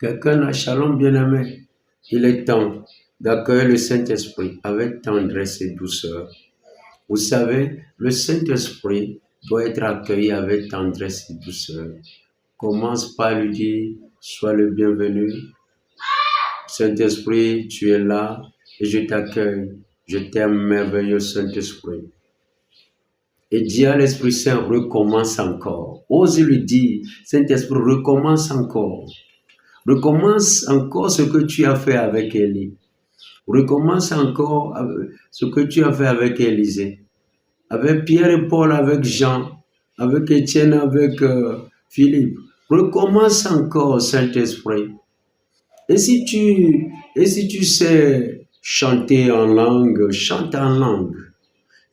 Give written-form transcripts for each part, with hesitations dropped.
Quelqu'un a shalom bien-aimé. Il est temps d'accueillir le Saint-Esprit avec tendresse et douceur. Vous savez, le Saint-Esprit doit être accueilli avec tendresse et douceur. Commence par lui dire, sois le bienvenu. Saint-Esprit, tu es là et je t'accueille. Je t'aime, merveilleux Saint-Esprit. Et dis à l'Esprit Saint, recommence encore. Ose lui dire, Saint-Esprit, recommence encore. Recommence encore ce que tu as fait avec Élie. Recommence encore ce que tu as fait avec Élisée. Avec Pierre et Paul, avec Jean, avec Étienne, avec Philippe. Recommence encore, Saint-Esprit. Et si tu sais chanter en langue, chante en langue.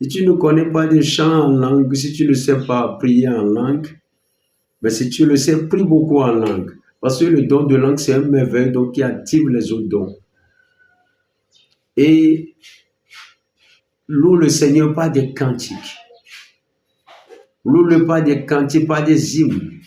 Si tu ne connais pas de chant en langue, si tu ne sais pas prier en langue, mais si tu le sais, prie beaucoup en langue. Parce que le don de langue, c'est un merveille donc, qui active les autres dons. Et loue le Seigneur par des cantiques. Loue-le par des cantiques, par des hymnes.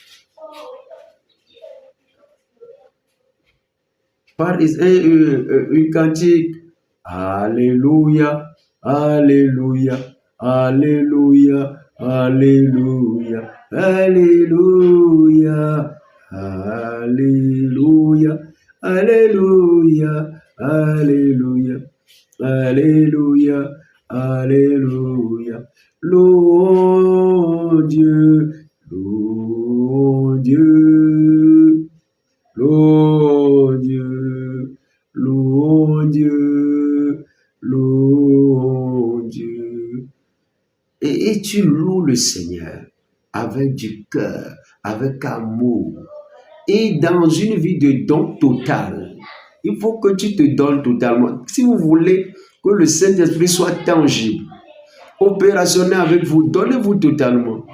Par une cantique. Alléluia, Alléluia, Alléluia, Alléluia, Alléluia, Alléluia, Alléluia, Alléluia, Alléluia, Alléluia. Louons Dieu, louons Dieu, louons Dieu, louons Dieu, louons Dieu. Et tu loues le Seigneur avec du cœur, avec amour. Et dans une vie de don total, il faut que tu te donnes totalement. Si vous voulez que le Saint-Esprit soit tangible, opérationnel avec vous, donnez-vous totalement.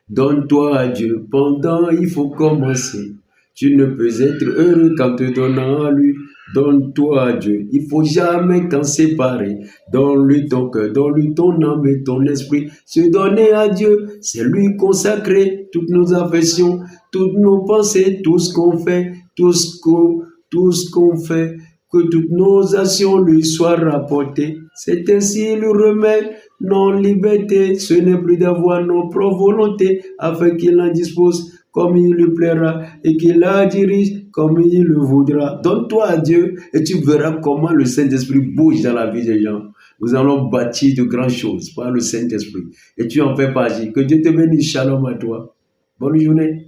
Donne-toi à Dieu. Pendant, il faut commencer. Tu ne peux être heureux qu'en te donnant à lui. Donne-toi à Dieu. Il ne faut jamais t'en séparer. Donne-lui ton cœur, donne-lui ton âme et ton esprit. Se donner à Dieu, c'est lui consacrer toutes nos affections, toutes nos pensées, tout ce qu'on fait, tout ce qu'on fait, que toutes nos actions lui soient rapportées. C'est ainsi le remède, non liberté, ce n'est plus d'avoir nos propres volontés, afin qu'il en dispose comme il lui plaira et qu'il la dirige comme il le voudra. Donne-toi à Dieu et tu verras comment le Saint-Esprit bouge dans la vie des gens. Nous allons bâtir de grandes choses par le Saint-Esprit et tu en fais partie. Que Dieu te bénisse. Shalom à toi. Bonne journée.